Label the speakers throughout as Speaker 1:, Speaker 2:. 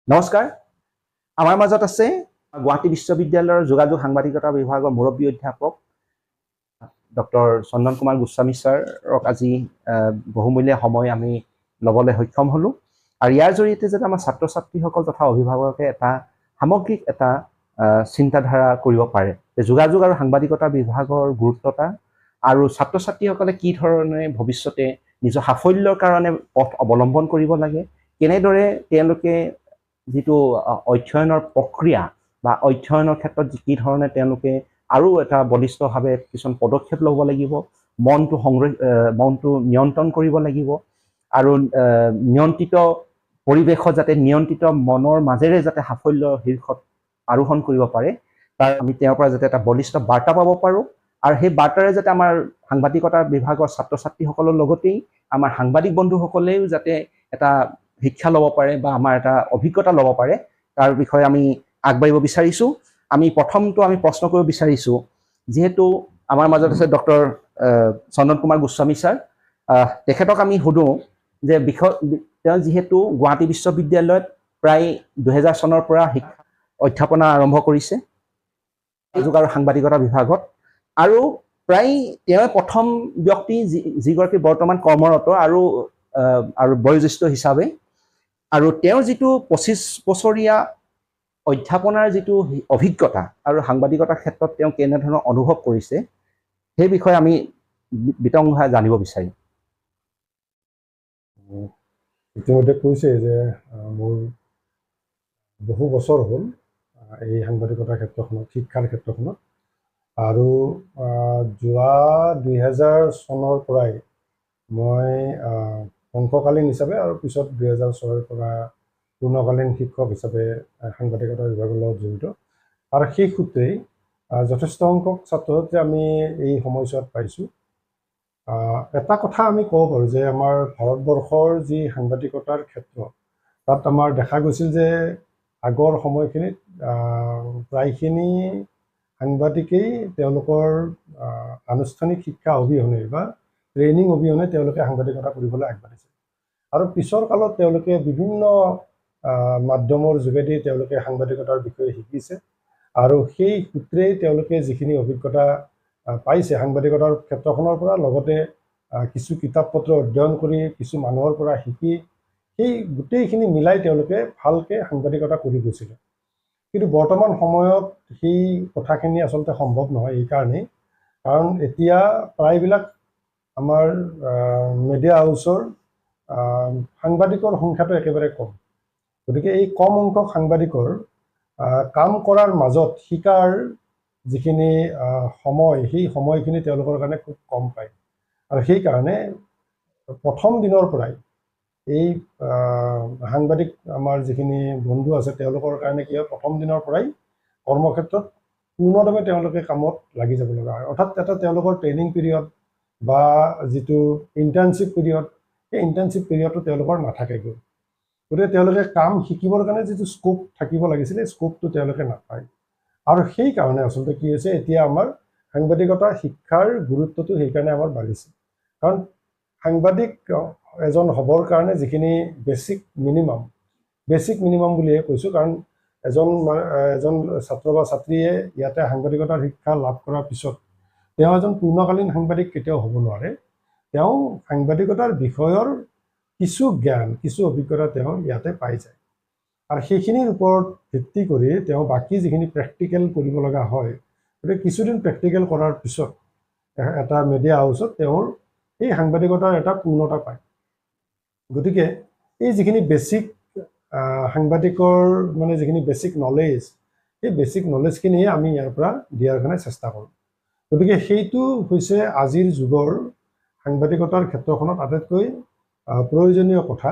Speaker 1: নমস্কাৰ। আমাৰ মাজত আছে গুৱাহাটী বিশ্ববিদ্যালয়ৰ যোগাযোগ সাংবাদিকতা বিভাগৰ মুৰব্বী অধ্যাপক ডক্টৰ চন্দন কুমাৰ গোস্বামী ছাৰক আজি বহুমূলীয়া সময় আমি ল'বলৈ সক্ষম হ'লোঁ। আৰু ইয়াৰ জৰিয়তে যাতে আমাৰ ছাত্ৰ ছাত্ৰীসকল তথা অভিভাৱকে এটা সামগ্ৰিক এটা চিন্তাধাৰা কৰিব পাৰে যে যোগাযোগ আৰু সাংবাদিকতা বিভাগৰ গুৰুত্বতা আৰু ছাত্ৰ ছাত্ৰীসকলে কি ধৰণে ভৱিষ্যতে নিজৰ সাফল্যৰ কাৰণে পথ অৱলম্বন কৰিব লাগে, কেনেদৰে তেওঁলোকে যিটো অধ্যয়নৰ প্ৰক্ৰিয়া বা অধ্যয়নৰ ক্ষেত্ৰত কি ধৰণে তেওঁলোকে আৰু এটা বলিষ্ঠভাৱে কিছুমান পদক্ষেপ ল'ব লাগিব, মনটো নিয়ন্ত্ৰণ কৰিব লাগিব আৰু নিয়ন্ত্ৰিত পৰিৱেশত যাতে নিয়ন্ত্ৰিত মনৰ মাজেৰে যাতে সাফল্যৰ শীৰ্ষত আৰোহণ কৰিব পাৰে, তাৰ আমি তেওঁৰ পৰা যাতে এটা বলিষ্ঠ বাৰ্তা পাব পাৰোঁ। আৰু সেই বাৰ্তাৰে যাতে আমাৰ সাংবাদিকতা বিভাগৰ ছাত্ৰ ছাত্ৰীসকলৰ লগতেই আমাৰ সাংবাদিক বন্ধুসকলেও যাতে এটা শিক্ষা ল'ব পাৰে বা আমাৰ এটা অভিজ্ঞতা ল'ব পাৰে, তাৰ বিষয়ে আমি আগবাঢ়িব বিচাৰিছোঁ। প্ৰথমটো আমি প্ৰশ্ন কৰিব বিচাৰিছোঁ, যিহেতু আমাৰ মাজত আছে ডক্টৰ চন্দন কুমাৰ গোস্বামী ছাৰ, তেখেতক আমি সুধোঁ যে তেওঁ যিহেতু গুৱাহাটী বিশ্ববিদ্যালয়ত প্ৰায় 2000 চনৰ পৰা শিক্ষা অধ্যাপনা আৰম্ভ কৰিছে যোগাযোগ আৰু সাংবাদিকতা বিভাগত, আৰু প্ৰায় তেওঁ প্ৰথম ব্যক্তি যিগৰাকী বৰ্তমান কৰ্মৰত আৰু বয়োজ্যেষ্ঠ হিচাপে, আৰু তেওঁৰ যিটো 25 বছৰীয়া অধ্যাপনাৰ যিটো অভিজ্ঞতা আৰু সাংবাদিকতাৰ ক্ষেত্ৰত তেওঁ কেনেধৰণৰ অনুভৱ কৰিছে, সেই বিষয়ে আমি বিতংভাৱে জানিব বিচাৰিম।
Speaker 2: ইতিমধ্যে কৈছে যে মোৰ বহু বছৰ হ'ল এই সাংবাদিকতাৰ ক্ষেত্ৰখনত, শিক্ষাৰ ক্ষেত্ৰখনত, আৰু যোৱা 2000 চনৰ পৰাই মই অংশকালীন হিচাপে আৰু পিছত 2000 চনৰ পৰা পূৰ্ণকালীন শিক্ষক হিচাপে সাংবাদিকতা বিভাগৰ লগত জড়িত। আৰু সেই সূত্ৰেই যথেষ্ট সংখ্যক ছাত্ৰ ছাত্ৰী আমি এই সময়ছোৱাত পাইছোঁ। এটা কথা আমি ক'ব পাৰোঁ যে আমাৰ ভাৰতবৰ্ষৰ যি সাংবাদিকতাৰ ক্ষেত্ৰ, তাত আমাৰ দেখা গৈছিল যে আগৰ সময়খিনিত প্ৰায়খিনি সাংবাদিকেই তেওঁলোকৰ আনুষ্ঠানিক শিক্ষা অবিহনে বা ট্ৰেইনিং অবিহনে তেওঁলোকে সাংবাদিকতা কৰিবলৈ আগবাঢ়িছে। আৰু পিছৰ কালত তেওঁলোকে বিভিন্ন মাধ্যমৰ যোগেদি তেওঁলোকে সাংবাদিকতাৰ বিষয়ে শিকিছে, আৰু সেই সূত্ৰেই তেওঁলোকে যিখিনি অভিজ্ঞতা পাইছে সাংবাদিকতাৰ ক্ষেত্ৰখনৰ পৰা, লগতে কিছু কিতাপ পত্ৰ অধ্যয়ন কৰি কিছু মানুহৰ পৰা শিকি, সেই গোটেইখিনি মিলাই তেওঁলোকে ভালকৈ সাংবাদিকতা কৰি গৈছিলে। কিন্তু বৰ্তমান সময়ত সেই কথাখিনি আচলতে সম্ভৱ নহয়। এইকাৰণেই কাৰণ এতিয়া প্ৰায়বিলাক আমাৰ মিডিয়া হাউচৰ সাংবাদিকৰ সংখ্যাটো একেবাৰে কম। গতিকে এই কম সংখ্যক সাংবাদিকৰ কাম কৰাৰ মাজত শিকাৰ যিখিনি সময়, সেই সময়খিনি তেওঁলোকৰ কাৰণে খুব কম পায়। আৰু সেইকাৰণে প্ৰথম দিনৰ পৰাই এই সাংবাদিক আমাৰ যিখিনি বন্ধু আছে তেওঁলোকৰ কাৰণে কি হয়, প্ৰথম দিনৰ পৰাই কৰ্মক্ষেত্ৰত পূৰ্ণদমে তেওঁলোকে কামত লাগি যাব লগা হয়। অৰ্থাৎ এটা তেওঁলোকৰ ট্ৰেইনিং পিৰিয়ড বা যিটো ইণ্টাৰ্ণশ্বিপ পিৰিয়ড, সেই ইণ্টাৰ্ণশ্বিপ পিৰিয়ডটো তেওঁলোকৰ নাথাকেগৈ। গতিকে তেওঁলোকে কাম শিকিবৰ কাৰণে যিটো স্কোপ থাকিব লাগিছিলে, স্কোপটো তেওঁলোকে নাপায়। আৰু সেইকাৰণে আচলতে কি হৈছে, এতিয়া আমাৰ সাংবাদিকতাৰ শিক্ষাৰ গুৰুত্বটো সেইকাৰণে আমাৰ বাঢ়িছে। কাৰণ সাংবাদিক এজন হ'বৰ কাৰণে যিখিনি বেছিক মিনিমাম বুলিয়ে কৈছোঁ, কাৰণ এজন ছাত্ৰ বা ছাত্ৰীয়ে ইয়াতে সাংবাদিকতাৰ শিক্ষা লাভ কৰাৰ পিছত তেওঁ এজন পূৰ্ণকালীন সাংবাদিক কেতিয়াও হ'ব নোৱাৰে। তেওঁ সাংবাদিকতাৰ বিষয়ৰ কিছু জ্ঞান, কিছু অভিজ্ঞতা তেওঁ ইয়াতে পাই যায়, আৰু সেইখিনিৰ ওপৰত ভিত্তি কৰি তেওঁ বাকী যিখিনি প্ৰেক্টিকেল কৰিব লগা হয়, গতিকে কিছুদিন প্ৰেক্টিকেল কৰাৰ পিছত এটা মিডিয়া হাউচত তেওঁৰ এই সাংবাদিকতাৰ এটা পূৰ্ণতা পায়। গতিকে এই যিখিনি বেছিক সাংবাদিকৰ মানে যিখিনি বেছিক নলেজ, সেই বেছিক নলেজখিনিয়ে আমি ইয়াৰ পৰা দিয়াৰ কাৰণে চেষ্টা কৰোঁ। গতিকে সেইটো হৈছে আজিৰ যুগৰ সাংবাদিকতাৰ ক্ষেত্ৰখনত আটাইতকৈ প্ৰয়োজনীয় কথা,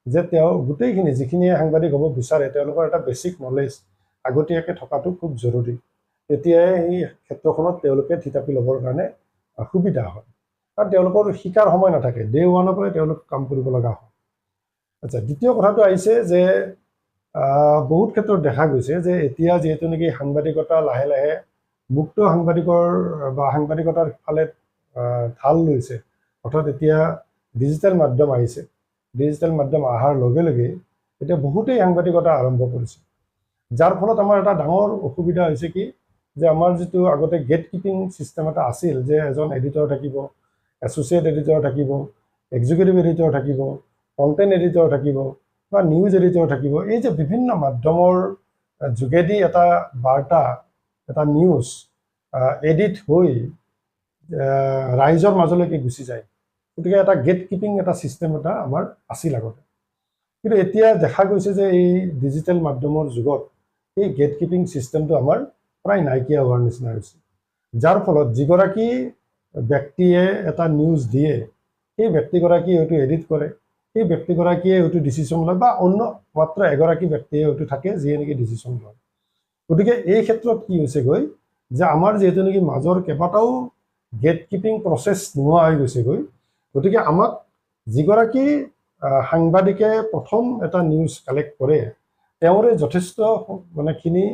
Speaker 2: যে তেওঁ গোটেইখিনি যিখিনিয়ে সাংবাদিক হ'ব বিচাৰে তেওঁলোকৰ এটা বেছিক নলেজ আগতীয়াকৈ থকাটো খুব জৰুৰী। তেতিয়াই এই ক্ষেত্ৰখনত তেওঁলোকে থিতাপি ল'বৰ কাৰণে সুবিধা হয়। কাৰণ তেওঁলোকৰ শিকাৰ সময় নাথাকে, ডে ওৱানৰ পৰাই তেওঁলোক কাম কৰিব লগা হয়। আচ্ছা, দ্বিতীয় কথাটো আহিছে যে বহুত ক্ষেত্ৰত দেখা গৈছে যে এতিয়া যিহেতু নেকি সাংবাদিকতা লাহে লাহে মুক্ত সাংবাদিকৰ বা সাংবাদিকতাৰ ফালে ঢাল লৈছে, অৰ্থাৎ এতিয়া ডিজিটেল মাধ্যম আহিছে। ডিজিটেল মাধ্যম অহাৰ লগে লগে এতিয়া বহুতেই সাংবাদিকতা আৰম্ভ কৰিছে, যাৰ ফলত আমাৰ এটা ডাঙৰ অসুবিধা হৈছে কি যে আমাৰ যিটো আগতে গেট কিপিং ছিষ্টেম এটা আছিল যে এজন এডিটৰ থাকিব, এছ'চিয়েট এডিটৰ থাকিব, এক্সিকিউটিভ এডিটৰ থাকিব, কণ্টেণ্ট এডিটৰ থাকিব বা নিউজ এডিটৰ থাকিব, এই যে বিভিন্ন মাধ্যমৰ যোগেদি এটা বাৰ্তা, এটা নিউজ এডিট হৈ ৰাইজৰ মাজলৈকে গুচি যায়। গতিকে এটা গেট কিপিং এটা ছিষ্টেম এটা আমাৰ আছিল আগতে, কিন্তু এতিয়া দেখা গৈছে যে এই ডিজিটেল মাধ্যমৰ যুগত এই গেট কিপিং ছিষ্টেমটো আমাৰ প্ৰায় নাইকিয়া হোৱাৰ নিচিনা হৈছে, যাৰ ফলত যিগৰাকী ব্যক্তিয়ে এটা নিউজ দিয়ে সেই ব্যক্তিগৰাকীয়ে হয়তো এডিট কৰে, সেই ব্যক্তিগৰাকীয়ে হয়তো ডিচিশ্যন লয় বা অন্য মাত্ৰ এগৰাকী ব্যক্তিয়ে হয়তো থাকে যিয়ে নেকি ডিচিশ্যন লয়। গতিকে এই ক্ষেত্ৰত কি হৈছেগৈ যে আমাৰ যিহেতু নেকি মাজৰ কেইবাটাও গেট কিপিং প্ৰচেছ নোহোৱা হৈ গৈছেগৈ, গতিকে আমাক যিগৰাকী সাংবাদিকে প্ৰথম এটা নিউজ কালেক্ট কৰে তেওঁৰে যথেষ্ট মানেখিনি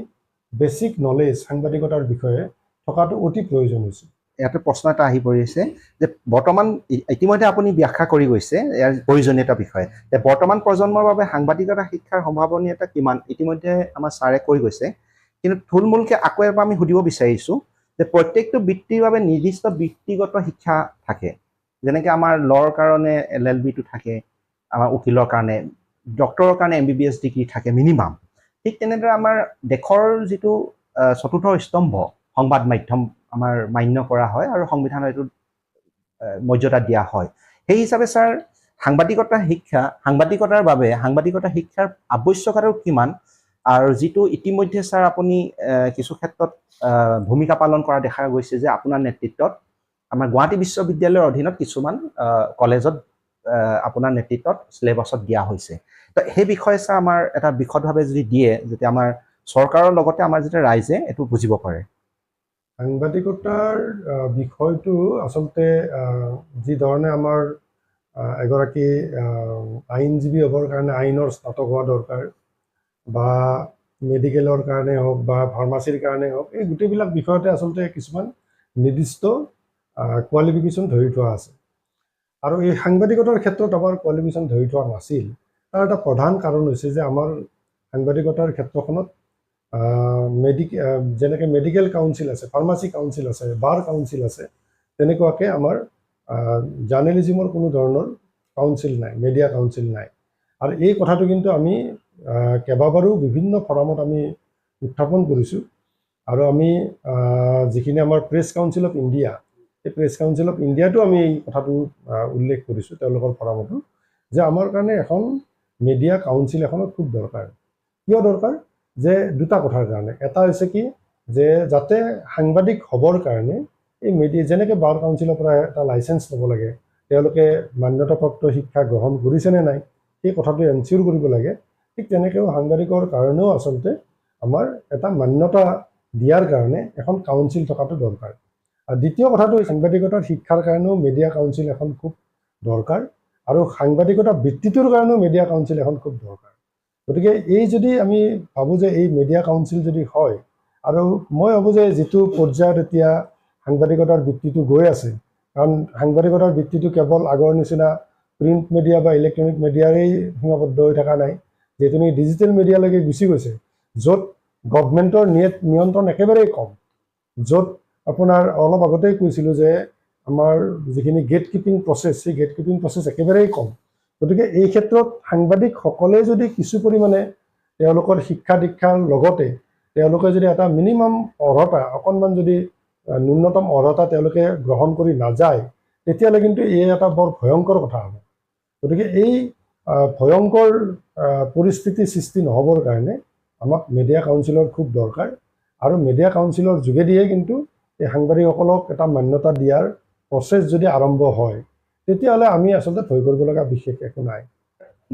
Speaker 2: বেছিক নলেজ সাংবাদিকতাৰ বিষয়ে থকাটো অতি প্ৰয়োজন হৈছে।
Speaker 1: ইয়াতে প্ৰশ্ন এটা আহি পৰিছে যে বৰ্তমান ইতিমধ্যে আপুনি ব্যাখ্যা কৰি গৈছে ইয়াৰ প্ৰয়োজনীয়তাৰ বিষয়ে, যে বৰ্তমান প্ৰজন্মৰ বাবে সাংবাদিকতা শিক্ষাৰ সম্ভাৱনীয়তা কিমান ইতিমধ্যে আমাৰ ছাৰে কৈ গৈছে, কিন্তু থুলমূলকৈ আকৌ এবাৰ আমি সুধিব বিচাৰিছোঁ যে প্ৰত্যেকটো বৃত্তিৰ বাবে নিৰ্দিষ্ট বৃত্তিগত শিক্ষা থাকে, যেনেকৈ আমাৰ ল'ৰ কাৰণে LLB-টো থাকে, আমাৰ উকিলৰ কাৰণে, ডক্টৰৰ কাৰণে MBBS ডিগ্ৰী থাকে মিনিমাম। ঠিক তেনেদৰে আমাৰ দেশৰ যিটো চতুৰ্থ স্তম্ভ সংবাদ মাধ্যম আমাৰ মান্য কৰা হয় আৰু সংবিধানৰ এইটো মৰ্যাদা দিয়া হয়। সেই হিচাপে ছাৰ সাংবাদিকতাৰ বাবে সাংবাদিকতা শিক্ষাৰ আৱশ্যকতাটো কিমান, আৰু যিটো ইতিমধ্যে ছাৰ আপুনি কিছু ক্ষেত্ৰত ভূমিকা পালন কৰা দেখা গৈছে যে আপোনাৰ নেতৃত্বত আমাৰ গুৱাহাটী বিশ্ববিদ্যালয়ৰ অধীনত কিছুমান কলেজত আপোনাৰ নেতৃত্বত চিলেবাছত দিয়া হৈছে, তো সেই বিষয়ে ছাৰ আমাৰ এটা বিশদভাৱে যদি দিয়ে যাতে আমাৰ চৰকাৰৰ লগতে আমাৰ যাতে ৰাইজে এইটো বুজিব পাৰে।
Speaker 2: সাংবাদিকতাৰ বিষয়টো আচলতে যি ধৰণে আমাৰ এগৰাকী আইনজীৱী হ'বৰ কাৰণে আইনৰ স্নাতক হোৱা দৰকাৰ, বা মেডিকেলৰ কাৰণে হওক বা ফাৰ্মাচীৰ কাৰণে হওক, এই গোটেইবিলাক বিষয়তে আচলতে কিছুমান নিৰ্দিষ্ট কোৱালিফিকেশ্যন ধৰি থোৱা আছে। আৰু এই সাংবাদিকতাৰ ক্ষেত্ৰত আমাৰ কোৱালিফিকেশ্যন ধৰি থোৱা নাছিল। তাৰ এটা প্ৰধান কাৰণ হৈছে যে আমাৰ সাংবাদিকতাৰ ক্ষেত্ৰখনত যেনেকৈ মেডিকেল কাউন্সিল আছে, ফাৰ্মাচী কাউন্সিল আছে, বাৰ কাউন্সিল আছে, তেনেকুৱাকৈ আমাৰ জাৰ্নেলিজিমৰ কোনো ধৰণৰ কাউন্সিল নাই, মিডিয়া কাউন্সিল নাই। আৰু এই কথাটো কিন্তু আমি কেইবাবাৰো বিভিন্ন ফৰামত আমি উত্থাপন কৰিছোঁ, আৰু আমি যিখিনি আমাৰ প্ৰেছ কাউন্সিল অফ ইণ্ডিয়া, এই প্ৰেছ কাউন্সিল অফ ইণ্ডিয়াতো আমি এই কথাটো উল্লেখ কৰিছোঁ তেওঁলোকৰ ফৰামতো, যে আমাৰ কাৰণে এখন মিডিয়া কাউন্সিল এখনৰ খুব দৰকাৰ। কিয় দৰকাৰ? যে দুটা কথাৰ কাৰণে। এটা হৈছে কি যে যাতে সাংবাদিক হ'বৰ কাৰণে এই যেনেকৈ বাৰ কাউন্সিলৰ পৰা এটা লাইচেঞ্চ ল'ব লাগে, তেওঁলোকে মান্যতাপ্ৰাপ্ত শিক্ষা গ্ৰহণ কৰিছেনে নাই সেই কথাটো এনচিয়ৰ কৰিব লাগে, ঠিক তেনেকৈও সাংবাদিকৰ কাৰণেও আচলতে আমাৰ এটা মান্যতা দিয়াৰ কাৰণে এখন কাউন্সিল থকাটো দৰকাৰ। আৰু দ্বিতীয় কথাটো সাংবাদিকতাৰ শিক্ষাৰ কাৰণেও মিডিয়া কাউন্সিল এখন খুব দৰকাৰ, আৰু সাংবাদিকতা বৃত্তিটোৰ কাৰণেও মিডিয়া কাউন্সিল এখন খুব দৰকাৰ। গতিকে এই যদি আমি ভাবোঁ যে এই মিডিয়া কাউন্সিল যদি হয়, আৰু মই ভাবোঁ যে যিটো পৰ্যায়ত এতিয়া সাংবাদিকতাৰ বৃত্তিটো গৈ আছে, কাৰণ সাংবাদিকতাৰ বৃত্তিটো কেৱল আগৰ নিচিনা প্ৰিণ্ট মিডিয়া বা ইলেক্ট্ৰনিক মিডিয়াৰেই সীমাবদ্ধ হৈ থকা নাই, যিহেতু ডিজিটেল মিডিয়ালৈকে গুচি গৈছে, য'ত গভমেণ্টৰ নিয়ন্ত্ৰণ একেবাৰেই কম, য'ত আপোনাৰ অলপ আগতেই কৈছিলোঁ যে আমাৰ যিখিনি গেট কিপিং প্ৰচেছ, সেই গেট কিপিং প্ৰচেছ একেবাৰেই কম। গতিকে এই ক্ষেত্ৰত সাংবাদিকসকলে যদি কিছু পৰিমাণে তেওঁলোকৰ শিক্ষা দীক্ষাৰ লগতে তেওঁলোকে যদি এটা মিনিমাম অৰ্হতা, অকণমান যদি ন্যূনতম অৰ্হতা তেওঁলোকে গ্ৰহণ কৰি নাযায়, তেতিয়াহ'লে কিন্তু এই এটা বৰ ভয়ংকৰ কথা হ'ব। গতিকে এই ভয়ংকৰ পৰিস্থিতিৰ সৃষ্টি নহ'বৰ কাৰণে আমাক মিডিয়া কাউন্সিলৰ খুব দৰকাৰ, আৰু মিডিয়া কাউন্সিলৰ যোগেদিয়ে কিন্তু এই সাংবাদিকসকলক এটা মান্যতা দিয়াৰ প্ৰচেছ যদি আৰম্ভ হয়, তেতিয়াহ'লে আমি আচলতে ভয় কৰিব লগা বিশেষ একো নাই।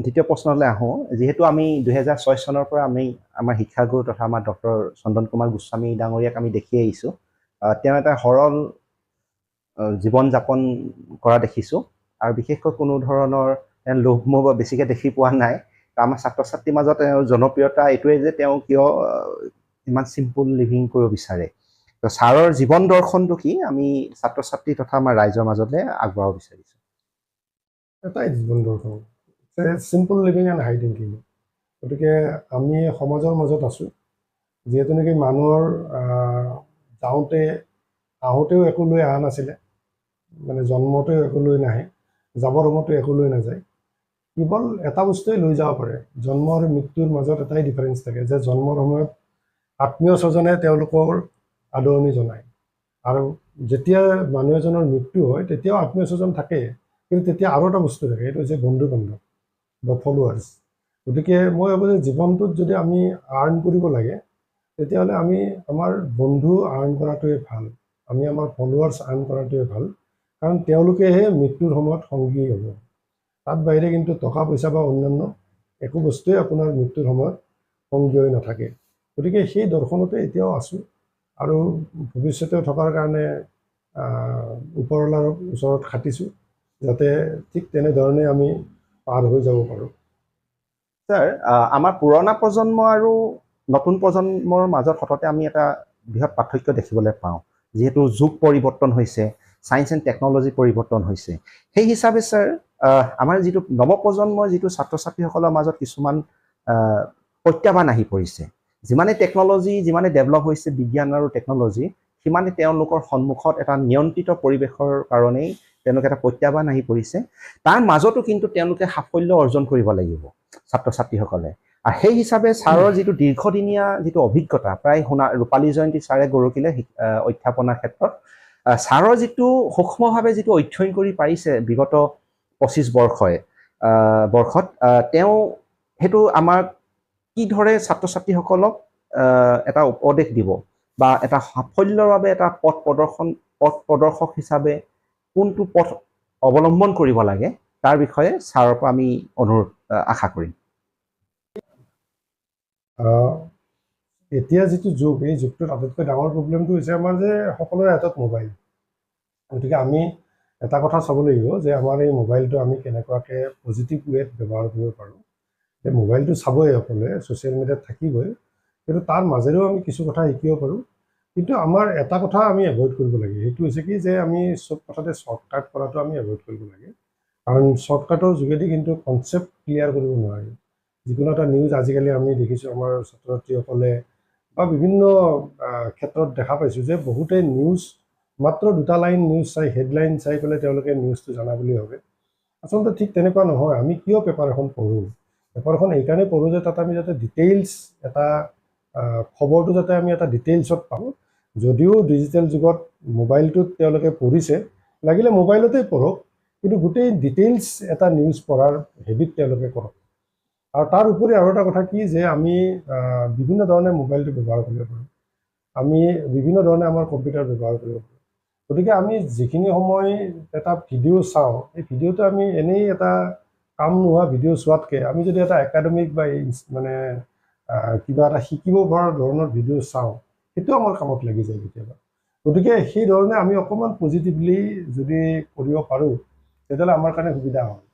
Speaker 1: দ্বিতীয় প্ৰশ্নলৈ আহোঁ। যিহেতু আমি 2006 চনৰ পৰা আমি আমাৰ শিক্ষাগুৰু তথা আমাৰ ডক্টৰ চন্দন কুমাৰ গোস্বামী ডাঙৰীয়াক আমি দেখি আহিছোঁ, তেওঁ এটা সৰল জীৱন যাপন কৰা দেখিছোঁ, আৰু বিশেষকৈ কোনো ধৰণৰ লোভমোহ বেছিকৈ দেখি পোৱা নাই। আমাৰ ছাত্ৰ ছাত্ৰীৰ মাজত তেওঁৰ জনপ্ৰিয়তা এইটোৱে যে তেওঁ কিয় ইমান চিম্পুল লিভিং কৰিব বিচাৰে। তো ছাৰৰ জীৱন দৰ্শনটো কি আমি ছাত্ৰ ছাত্ৰী তথা আমাৰ ৰাইজৰ মাজলৈ আগবঢ়াব বিচাৰিছোঁ।
Speaker 2: এটাই জীৱন দৰ্শন, simple living and high thinking. গতিকে আমি সমাজৰ মাজত আছোঁ, যিহেতু নেকি মানুহৰ যাওঁতে আহোঁতেও একো লৈ অহা নাছিলে, মানে জন্মতেও একো লৈ নাহে, যাবৰ সময়তো একো লৈ নাযায়, কেৱল এটা বস্তুৱে লৈ যাব পাৰে। জন্ম আৰু মৃত্যুৰ মাজত এটাই ডিফাৰেঞ্চ থাকে যে জন্মৰ সময়ত আত্মীয় স্বজনে তেওঁলোকৰ আদৰণি জনায়, আৰু যেতিয়া মানুহ এজনৰ মৃত্যু হয় তেতিয়াও আত্মীয় স্বজন থাকে, কিন্তু তেতিয়া আৰু এটা বস্তু থাকে, সেইটো হৈছে বন্ধু বান্ধৱ বা ফলোৱাৰ্ছ। গতিকে মই ভাবোঁ যে জীৱনটোত যদি আমি আৰ্ণ কৰিব লাগে, তেতিয়াহ'লে আমি আমাৰ বন্ধু আৰ্ণ কৰাটোৱে ভাল, আমি আমাৰ ফলোৱাৰ্ছ আৰ্ণ কৰাটোৱে ভাল, কাৰণ তেওঁলোকেহে মৃত্যুৰ সময়ত সংগী হ'ব। তাত বাহিৰে কিন্তু টকা পইচা বা অন্যান্য একো বস্তুৱে আপোনাৰ মৃত্যুৰ সময়ত সংগী হৈ নাথাকে। গতিকে সেই দৰ্শনতে এতিয়াও আছোঁ, আৰু ভৱিষ্যতেও থকাৰ কাৰণে ওপৰৱালাৰ ওচৰত খাটিছোঁ, যাতে ঠিক তেনেধৰণে আমি পাৰ হৈ যাব পাৰোঁ।
Speaker 1: ছাৰ, আমাৰ পুৰণা প্ৰজন্ম আৰু নতুন প্ৰজন্মৰ মাজত সততে আমি এটা বৃহৎ পাৰ্থক্য দেখিবলৈ পাওঁ, যিহেতু যুগ পৰিৱৰ্তন হৈছে, ছায়েন্স এণ্ড টেকন'লজি পৰিৱৰ্তন হৈছে। সেই হিচাপে ছাৰ, আমাৰ যিটো নৱপ্ৰজন্মৰ যিটো ছাত্ৰ ছাত্ৰীসকলৰ মাজত কিছুমান প্ৰত্যাহ্বান আহি পৰিছে। যিমানে টেকন'লজি, যিমানে ডেভেলপ হৈছে বিজ্ঞান আৰু টেকন'লজি, সিমানে তেওঁলোকৰ সন্মুখত এটা নিয়ন্ত্ৰিত পৰিৱেশৰ কাৰণেই তেওঁলোকে এটা প্ৰত্যাহ্বান আহি পৰিছে। তাৰ মাজতো কিন্তু তেওঁলোকে সাফল্য অৰ্জন কৰিব লাগিব ছাত্ৰ ছাত্ৰীসকলে। আৰু সেই হিচাপে ছাৰৰ যিটো দীৰ্ঘদিনীয়া যিটো অভিজ্ঞতা, প্ৰায় ৰূপালী জয়ন্তী ছাৰে গৰকিলে অধ্যাপনাৰ ক্ষেত্ৰত, ছাৰৰ যিটো সূক্ষ্মভাৱে যিটো অধ্যয়ন কৰি পাৰিছে বিগত 25 বৰ্ষত, তেওঁ সেইটো আমাক কি ধৰে ছাত্ৰ ছাত্ৰীসকলক এটা উপদেশ দিব, বা এটা সাফল্যৰ বাবে এটা পথ প্ৰদৰ্শক হিচাপে কোনটো পথ অৱলম্বন কৰিব লাগে, তাৰ বিষয়ে ছাৰৰ পৰা আমি আশা কৰিম।
Speaker 2: এতিয়া যিটো যুগ, এই যুগটোত আটাইতকৈ ডাঙৰ প্ৰব্লেমটো হৈছে আমাৰ যে সকলোৰে হাতত মোবাইল। গতিকে আমি এটা কথা চাব লাগিব যে আমাৰ এই মোবাইলটো আমি কেনেকুৱাকৈ পজিটিভ ৱেত ব্যৱহাৰ কৰিব পাৰোঁ। এই মোবাইলটো চাবই সকলোৱে, ছ'চিয়েল মিডিয়াত থাকিবই, কিন্তু তাৰ মাজেৰেও আমি কিছু কথা শিকিব পাৰোঁ। কিন্তু আমাৰ এটা কথা আমি এভইড কৰিব লাগে, সেইটো হৈছে কি যে আমি চব কথাতে শ্বৰ্টকাট কৰাটো আমি এভইড কৰিব লাগে, কাৰণ শ্বৰ্টকাটৰ যোগেদি কিন্তু কনচেপ্ট ক্লিয়াৰ কৰিব নোৱাৰি। যিকোনো এটা নিউজ আজিকালি আমি দেখিছোঁ, আমাৰ ছাত্ৰ ছাত্ৰীসকলে বা বিভিন্ন ক্ষেত্ৰত দেখা পাইছোঁ যে বহুতে নিউজ মাত্ৰ 2টা লাইন নিউজ চাই, হেডলাইন চাই পেলাই তেওঁলোকে নিউজটো জানা বুলি ভাবে। আচলতে ঠিক তেনেকুৱা নহয়। আমি কিয় পেপাৰ এখন পঢ়োঁ? পেপাৰখন এইকাৰণে পঢ়োঁ যে তাত আমি যাতে ডিটেইলছ এটা খবৰটো যাতে আমি এটা ডিটেইলছত পাওঁ। যদিও ডিজিটেল যুগত মোবাইলটোত তেওঁলোকে পঢ়িছে, লাগিলে মোবাইলতেই পঢ়ক, কিন্তু গোটেই ডিটেইলছ এটা নিউজ পঢ়াৰ হেবিট তেওঁলোকে কৰক। আৰু তাৰ উপৰি আৰু এটা কথা কি যে আমি বিভিন্ন ধৰণে মোবাইলটো ব্যৱহাৰ কৰিব পাৰোঁ, আমি বিভিন্ন ধৰণে আমাৰ কম্পিউটাৰ ব্যৱহাৰ কৰিব পাৰোঁ। গতিকে আমি যিখিনি সময় এটা ভিডিঅ' চাওঁ, এই ভিডিঅ'টো আমি এনেই এটা কাম নোহোৱা ভিডিঅ' চোৱাতকৈ আমি যদি এটা একাডেমিক বা মানে কিবা এটা শিকিব পৰা ধৰণৰ ভিডিঅ' চাওঁ, সেইটো আমাৰ কামত লাগি যায় কেতিয়াবা। গতিকে সেই ধৰণে আমি অকণমান পজিটিভলি যদি কৰিব পাৰোঁ, তেতিয়াহ'লে আমাৰ কাৰণে সুবিধা হয়।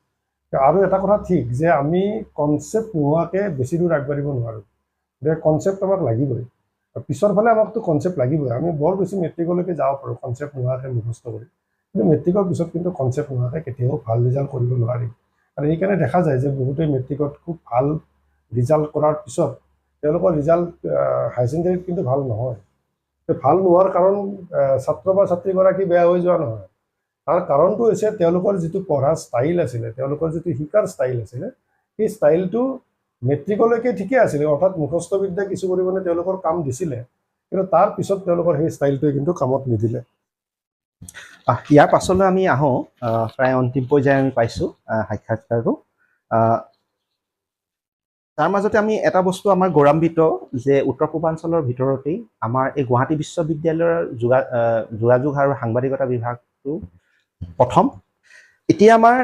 Speaker 2: আৰু এটা কথা ঠিক যে আমি কনচেপ্ট নোহোৱাকৈ বেছি দূৰ আগবাঢ়িব নোৱাৰোঁ। গতিকে কনচেপ্ট আমাক লাগিবই, পিছৰ ফালে আমাকতো কনচেপ্ট লাগিবই। আমি বৰ বেছি মেট্ৰিকলৈকে যাব পাৰোঁ কনচেপ্ট নোহোৱাকৈ মুখস্থ কৰি, কিন্তু মেট্ৰিকৰ পিছত কিন্তু কনচেপ্ট নোহোৱাকৈ কেতিয়াও ভাল ৰিজাল্ট কৰিব নোৱাৰি। আৰু সেইকাৰণে দেখা যায় যে বহুতে মেট্ৰিকত খুব ভাল ৰিজাল্ট কৰাৰ পিছত তেওঁলোকৰ ৰিজাল্ট হায়াৰ ছেকেণ্ডেৰীত কিন্তু ভাল নহয়। ভাল নোহোৱাৰ কাৰণ ছাত্ৰ বা ছাত্ৰীগৰাকী বেয়া হৈ যোৱা নহয়, তাৰ কাৰণটো হৈছে তেওঁলোকৰ যিটো পঢ়াৰ ষ্টাইল আছিলে, তেওঁলোকৰ যিটো শিকাৰ ষ্টাইল আছিলে, সেই ষ্টাইলটো মেট্ৰিকলৈকে ঠিকে আছিলে, অৰ্থাৎ মুখস্থ বিদ্যা কিছু পৰিমাণে তেওঁলোকৰ কাম দিছিলে, কিন্তু তাৰ পিছত তেওঁলোকৰ সেই ষ্টাইলটোৱে কিন্তু কামত নিদিলে।
Speaker 1: ইয়াৰ পাছলৈ আমি আহোঁ, প্ৰায় অন্তিম পৰ্যায়ে আমি পাইছোঁ সাক্ষাৎকাৰটো। তাৰ মাজতে আমি এটা বস্তু আমাৰ গৌৰৱান্বিত যে উত্তৰ পূৰ্বাঞ্চলৰ ভিতৰতেই আমাৰ এই গুৱাহাটী বিশ্ববিদ্যালয়ৰ যোগাযোগ আৰু সাংবাদিকতা বিভাগটো প্ৰথম। এতিয়া আমাৰ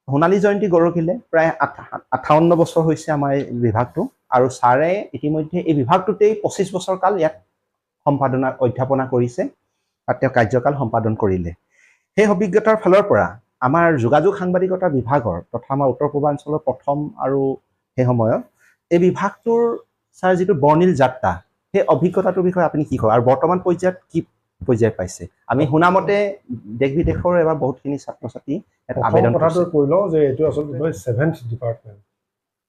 Speaker 1: সোণালী জয়ন্তী গৰকিলে প্ৰায় 58 বছৰ হৈছে আমাৰ এই বিভাগটো, আৰু ছাৰে ইতিমধ্যে এই বিভাগটোতেই 25 বছৰ কাল ইয়াত অধ্যাপনা কৰিছে আৰু তেওঁ কাৰ্যকাল সম্পাদন কৰিলে। সেই অভিজ্ঞতাৰ ফালৰ পৰা আমাৰ যোগাযোগ সাংবাদিকতা বিভাগৰ তথা আমাৰ উত্তৰ পূৰ্বাঞ্চলৰ প্ৰথম আৰু সেই সময়ত এই বিভাগটোৰ ছাৰ যিটো বৰ্ণিল যাত্ৰা, সেই অভিজ্ঞতাটোৰ বিষয়ে আপুনি কি কয়, আৰু বৰ্তমান পৰ্যায়ত কি পৰ্যায় পাইছে? আমি শুনামতে দেশ বিদেশৰ এবাৰ বহুতখিনি ছাত্ৰ ছাত্ৰী এটা আবেদন
Speaker 2: কথাটো কৈ লওঁ যে এইটো আচলতে 7th ডিপাৰ্টমেণ্ট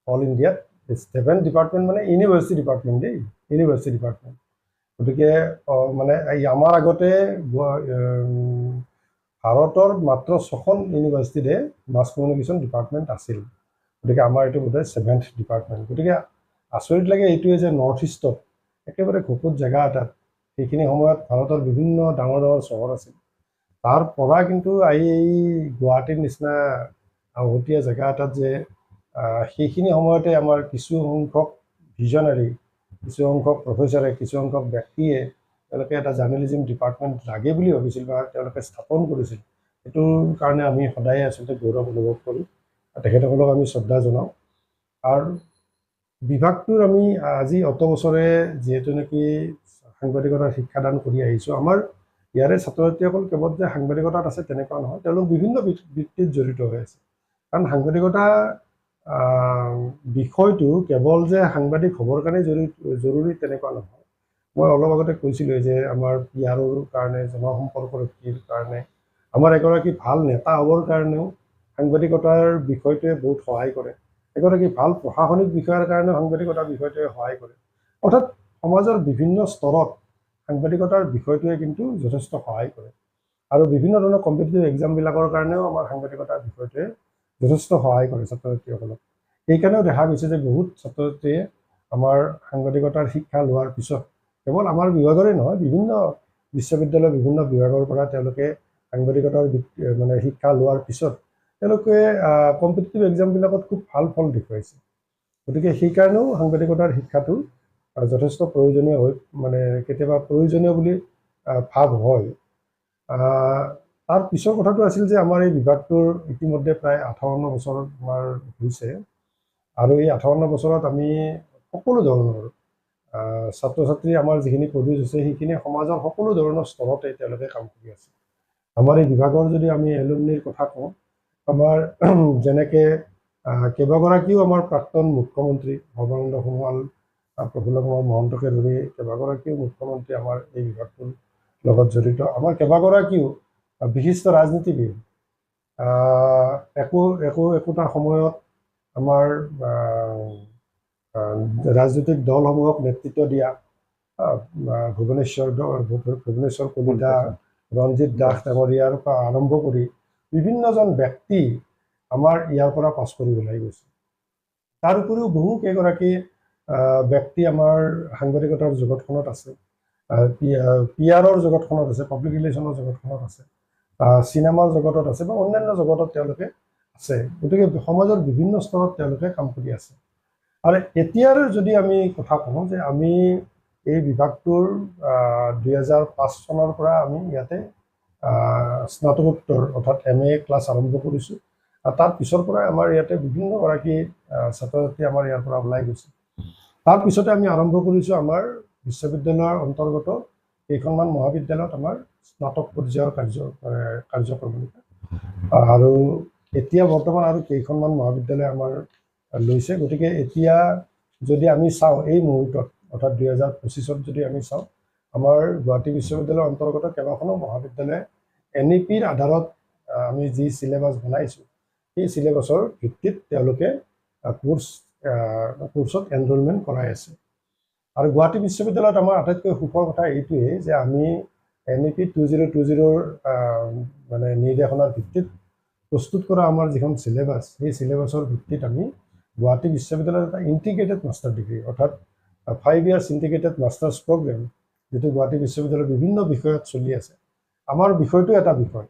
Speaker 2: অল ইণ্ডিয়াত 7 ডিপাৰ্টমেণ্ট মানে ইউনিভাৰ্চিটি ডিপাৰ্টমেণ্ট দেই, ইউনিভাৰ্চিটি ডিপাৰ্টমেণ্ট। গতিকে মানে এই আমাৰ আগতে ভাৰতৰ মাত্ৰ 6খন ইউনিভাৰ্চিটিতে মাছ কমিউনিকেশ্যন ডিপাৰ্টমেণ্ট আছিল। গতিকে আমাৰ এইটো বোধহয় 7th ডিপাৰ্টমেণ্ট। গতিকে আচৰিত লাগে এইটোৱে যে নৰ্থ ইষ্টত একেবাৰে ঘুকুত জেগা এটাত সেইখিনি সময়ত ভাৰতৰ বিভিন্ন ডাঙৰ ডাঙৰ চহৰ আছিল, তাৰ পৰা কিন্তু এই গুৱাহাটীৰ নিচিনা আওহতীয়া জেগা এটাত যে সেইখিনি সময়তে আমাৰ কিছু সংখ্যক ভিজনাৰী, কিছু সংখ্যক প্ৰফেচাৰে, কিছু সংখ্যক ব্যক্তিয়ে তেওঁলোকে এটা জাৰ্নেলিজিম ডিপাৰ্টমেণ্ট লাগে বুলি ভাবিছিল বা তেওঁলোকে স্থাপন কৰিছিল। সেইটোৰ কাৰণে আমি সদায়ে আচলতে গৌৰৱ অনুভৱ কৰোঁ, তেখেতসকলক আমি শ্ৰদ্ধা জনাওঁ। আৰু বিভাগটোৰ আমি আজি অত বছৰে যিহেতু নেকি সাংবাদিকতাৰ শিক্ষাদান কৰি আহিছোঁ, আমাৰ ইয়াৰে ছাত্ৰ ছাত্ৰীসকল কেৱল যে সাংবাদিকতাত আছে তেনেকুৱা নহয়, তেওঁলোক বিভিন্ন বৃত্তিত জড়িত হৈ আছে। কাৰণ সাংবাদিকতা বিষয়টো কেৱল যে সাংবাদিক হ'বৰ কাৰণে জৰুৰী তেনেকুৱা নহয়। মই অলপ আগতে কৈছিলোঁ যে আমাৰ পিয়াৰৰ কাৰণে, জনসম্পৰ্কৰক্ষীৰ কাৰণে, আমাৰ এগৰাকী ভাল নেতা হ'বৰ কাৰণেও সাংবাদিকতাৰ বিষয়টোৱে বহুত সহায় কৰে। এগৰাকী ভাল প্ৰশাসনিক বিষয়াৰ কাৰণেও সাংবাদিকতাৰ বিষয়টোৱে সহায় কৰে। অৰ্থাৎ সমাজৰ বিভিন্ন স্তৰত সাংবাদিকতাৰ বিষয়টোৱে কিন্তু যথেষ্ট সহায় কৰে। আৰু বিভিন্ন ধৰণৰ কম্পিটিটিভ এক্সামবিলাকৰ কাৰণেও আমাৰ সাংবাদিকতাৰ বিষয়টোৱে যথেষ্ট সহায় কৰে ছাত্ৰ ছাত্ৰীসকলক। সেইকাৰণেও দেখা গৈছে যে বহুত ছাত্ৰ ছাত্ৰীয়ে আমাৰ সাংবাদিকতাৰ শিক্ষা লোৱাৰ পিছত কেৱল আমাৰ বিভাগৰে নহয়, বিভিন্ন বিশ্ববিদ্যালয়ৰ বিভিন্ন বিভাগৰ পৰা তেওঁলোকে সাংবাদিকতাৰ মানে শিক্ষা লোৱাৰ পিছত তেওঁলোকে কম্পিটিটিভ এক্সামবিলাকত খুব ভাল ফল দেখুৱাইছে। গতিকে সেইকাৰণেও সাংবাদিকতাৰ শিক্ষাটো যথেষ্ট প্ৰয়োজনীয় হৈ মানে কেতিয়াবা প্ৰয়োজনীয় বুলি ভাৱ হয়। তাৰ পিছৰ কথাটো আছিল যে আমাৰ এই বিভাগটোৰ ইতিমধ্যে প্ৰায় 58 বছৰ আমাৰ হৈছে, আৰু এই 58 বছৰত আমি সকলো ধৰণৰ ছাত্ৰ ছাত্ৰী আমাৰ যিখিনি প্ৰডিউচ হৈছে সেইখিনি সমাজৰ সকলো ধৰণৰ স্তৰতে তেওঁলোকে কাম কৰি আছে। আমাৰ এই বিভাগৰ যদি আমি এলুমনিৰ কথা কওঁ, আমাৰ যেনেকৈ কেইবাগৰাকীও আমাৰ প্ৰাক্তন মুখ্যমন্ত্ৰী সৰ্বানন্দ সোণোৱাল, প্ৰফুল্ল কুমাৰ মহন্তকে ধৰি কেইবাগৰাকীও মুখ্যমন্ত্ৰী আমাৰ এই বিভাগটোৰ লগত জড়িত। আমাৰ কেইবাগৰাকীও বিশিষ্ট ৰাজনীতিবিদ একোটা সময়ত আমাৰ ৰাজনৈতিক দলসমূহক নেতৃত্ব দিয়া ভুৱনেশ্বৰ কলিতা, ৰঞ্জিত দাস ডাঙৰীয়াৰ পৰা আৰম্ভ কৰি বিভিন্নজন ব্যক্তি আমাৰ ইয়াৰ পৰা পাছ কৰি ওলাই গৈছে। তাৰ উপৰিও বহু কেইগৰাকী ব্যক্তি আমাৰ সাংবাদিকতাৰ জগতখনত আছে, পিয়াৰৰ জগতখনত আছে, পাব্লিক ৰিলেশ্যনৰ জগতখনত আছে, চিনেমাৰ জগতত আছে বা অন্যান্য জগতত তেওঁলোকে আছে। গতিকে সমাজৰ বিভিন্ন স্তৰত তেওঁলোকে কাম কৰি আছে। আৰু এতিয়াৰ যদি আমি কথা কওঁ যে আমি এই বিভাগটোৰ 2005 চনৰ পৰা আমি ইয়াতে স্নাতকোত্তৰ অৰ্থাৎ MA ক্লাছ আৰম্ভ কৰিছোঁ। আৰু তাৰ পিছৰ পৰাই আমাৰ ইয়াতে বিভিন্নগৰাকী ছাত্ৰ ছাত্ৰী আমাৰ ইয়াৰ পৰা ওলাই গৈছে। তাৰ পিছতে আমি আৰম্ভ কৰিছোঁ আমাৰ বিশ্ববিদ্যালয়ৰ অন্তৰ্গত কেইখনমান মহাবিদ্যালয়ত আমাৰ স্নাতক পৰ্যায়ৰ কাৰ্যক্ৰমণিকা, আৰু এতিয়া বৰ্তমান আৰু কেইখনমান মহাবিদ্যালয় আমাৰ লৈছে। গতিকে এতিয়া যদি আমি চাওঁ এই মুহূৰ্তত অৰ্থাৎ 2025ত যদি আমি চাওঁ, আমাৰ গুৱাহাটী বিশ্ববিদ্যালয়ৰ অন্তৰ্গত কেইবাখনো মহাবিদ্যালয়ে NEPৰ আধাৰত আমি যি চিলেবাছ বনাইছোঁ সেই চিলেবাছৰ ভিত্তিত তেওঁলোকে কোৰ্চত এনৰলমেণ্ট কৰাই আছে। আৰু গুৱাহাটী বিশ্ববিদ্যালয়ত আমাৰ আটাইতকৈ সুখৰ কথা এইটোৱেই যে আমি NEP 2020ৰ মানে নিৰ্দেশনাৰ ভিত্তিত প্ৰস্তুত কৰা আমাৰ যিখন চিলেবাছ, সেই চিলেবাছৰ ভিত্তিত আমি গুৱাহাটী বিশ্ববিদ্যালয়ৰ এটা ইণ্টিগ্ৰেটেড মাষ্টাৰ ডিগ্ৰী অৰ্থাৎ 5 ইয়াৰ্ছ ইণ্টিগ্ৰেটেড মাষ্টাৰ্ছ প্ৰগ্ৰেম, যিটো গুৱাহাটী বিশ্ববিদ্যালয়ৰ বিভিন্ন বিষয়ত চলি আছে। আমাৰ বিষয়টো এটা বিষয়,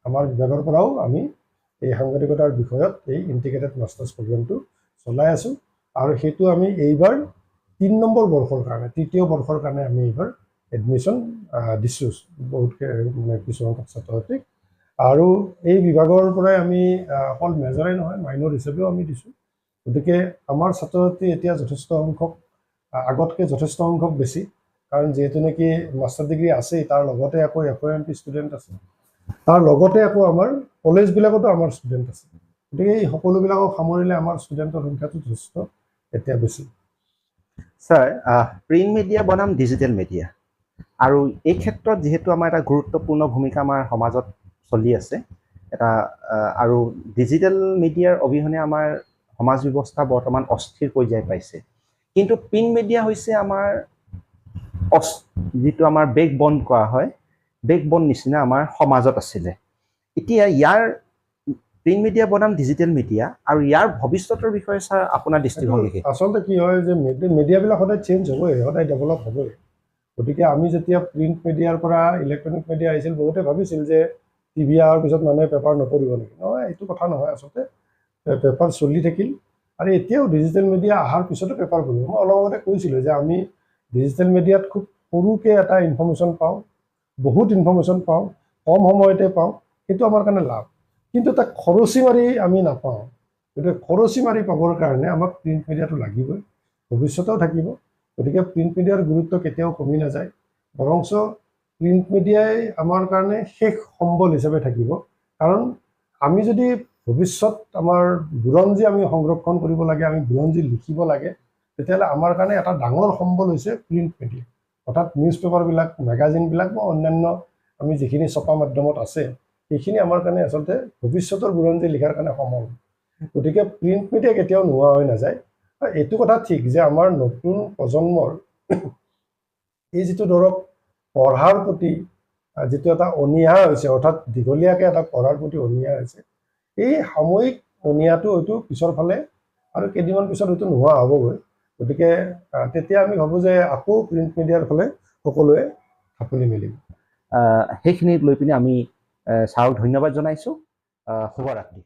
Speaker 2: আমাৰ বিভাগৰ পৰাও আমি এই সাংবাদিকতাৰ বিষয়ত এই ইণ্টিগ্ৰেটেড মাষ্টাৰ্ছ প্ৰগ্ৰেমটো চলাই আছোঁ। আৰু সেইটো আমি এইবাৰ 3 নম্বৰ বৰ্ষৰ কাৰণে, তৃতীয় বৰ্ষৰ কাৰণে আমি এইবাৰ এডমিশ্যন দিছোঁ বহুত কিছুমান ছাত্ৰ ছাত্ৰীক। আৰু এই বিভাগৰ পৰাই আমি অকল মেজৰে নহয় মাইনৰ হিচাপেও আমি দিছোঁ। গতিকে আমাৰ ছাত্ৰ ছাত্ৰী এতিয়া যথেষ্ট সংখ্যক, আগতকৈ যথেষ্ট সংখ্যক বেছি, কাৰণ যিহেতু নেকি মাষ্টাৰ ডিগ্ৰী আছেই, তাৰ লগতে আকৌ FOMP ষ্টুডেণ্ট আছে, তাৰ লগতে আকৌ আমাৰ কলেজবিলাকতো আমাৰ ষ্টুডেণ্ট আছে। গতিকে এই সকলোবিলাকক সামৰিলে আমাৰ ষ্টুডেণ্টৰ সংখ্যাটো যথেষ্ট এতিয়া বেছি।
Speaker 1: ছাৰ, প্ৰিণ্ট মিডিয়া বনাম ডিজিটেল মিডিয়া, আৰু এই ক্ষেত্ৰত যিহেতু আমাৰ এটা গুৰুত্বপূৰ্ণ ভূমিকা আমাৰ সমাজত চলি আছে এটা, আৰু ডিজিটেল মিডিয়াৰ অবিহনে আমাৰ সমাজ ব্যৱস্থা বৰ্তমান অস্থিৰ পৰ্যায় পাইছে। কিন্তু প্ৰিণ্ট মিডিয়া হৈছে আমাৰ যিটো আমাৰ বেকবন কোৱা হয়, বেকবন নিচিনা আমাৰ সমাজত আছিলে। এতিয়া ইয়াৰ প্ৰিণ্ট মিডিয়া বনাম ডিজিটেল মিডিয়া আৰু ইয়াৰ ভৱিষ্যতৰ বিষয়ে ছাৰ আপোনাৰ দৃষ্টিভংগী কি?
Speaker 2: আচলতে কি হয় যে মিডিয়াবিলাক সদায় চেঞ্জ হ'বই, সদায় ডেভেলপ হ'বই। গতিকে আমি যেতিয়া প্ৰিণ্ট মিডিয়াৰ পৰা ইলেক্ট্ৰনিক মিডিয়া আহিছিল, বহুতে ভাবিছিল যে টিভি অহাৰ পিছত মানুহে পেপাৰ নপঢ়িব নেকি। নহয়, এইটো কথা নহয়। আচলতে পেপাৰ চলি থাকিল আৰু এতিয়াও ডিজিটেল মিডিয়া অহাৰ পিছতো পেপাৰ পঢ়িব। মই অলপ আগতে কৈছিলোঁ যে আমি ডিজিটেল মিডিয়াত খুব সৰুকৈ এটা ইনফৰ্মেশ্যন পাওঁ, বহুত ইনফৰ্মেশ্যন পাওঁ, কম সময়তে পাওঁ, সেইটো আমাৰ কাৰণে লাভ। কিন্তু তাক খৰচি মাৰি আমি নাপাওঁ। গতিকে খৰচি মাৰি পাবৰ কাৰণে আমাক প্ৰিণ্ট মিডিয়াটো লাগিবই, ভৱিষ্যতেও থাকিব। গতিকে প্ৰিণ্ট মিডিয়াৰ গুৰুত্ব কেতিয়াও কমি নাযায়, বৰঞ্চ প্ৰিণ্ট মিডিয়াই আমাৰ কাৰণে শেষ সম্বল হিচাপে থাকিব। কাৰণ আমি যদি ভৱিষ্যত আমাৰ বুৰঞ্জী আমি সংৰক্ষণ কৰিব লাগে, আমি বুৰঞ্জী লিখিব লাগে, তেতিয়াহ'লে আমাৰ কাৰণে এটা ডাঙৰ সম্বল হৈছে প্ৰিণ্ট মিডিয়া, অৰ্থাৎ নিউজ পেপাৰবিলাক, মেগাজিনবিলাক বা অন্যান্য আমি যিখিনি ছপা মাধ্যমত আছে, সেইখিনি আমাৰ কাৰণে আচলতে ভৱিষ্যতৰ বুৰঞ্জী লিখাৰ কাৰণে সমল। গতিকে প্ৰিণ্ট মিডিয়া কেতিয়াও নোহোৱা হৈ নাযায়। এইটো কথা ঠিক যে আমাৰ নতুন প্ৰজন্মৰ এই যিটো ধৰক পঢ়াৰ প্ৰতি যিটো এটা অনীহা হৈছে, অৰ্থাৎ দীঘলীয়াকৈ এটা পঢ়াৰ প্ৰতি অনীহা হৈছে, এই সাময়িক অনীহাটো হয়তো পিছৰ ফালে আৰু কেইদিনমান পিছত হয়তো নোহোৱা হ'বগৈ। গতিকে তেতিয়া আমি ভাবোঁ যে আকৌ প্ৰিণ্ট মিডিয়াৰ ফালে সকলোৱে ঢাপলি মেলিব।
Speaker 1: সেইখিনিক লৈ পিনে আমি ছাৰক ধন্যবাদ জনাইছোঁ। শুভৰাত্ৰি।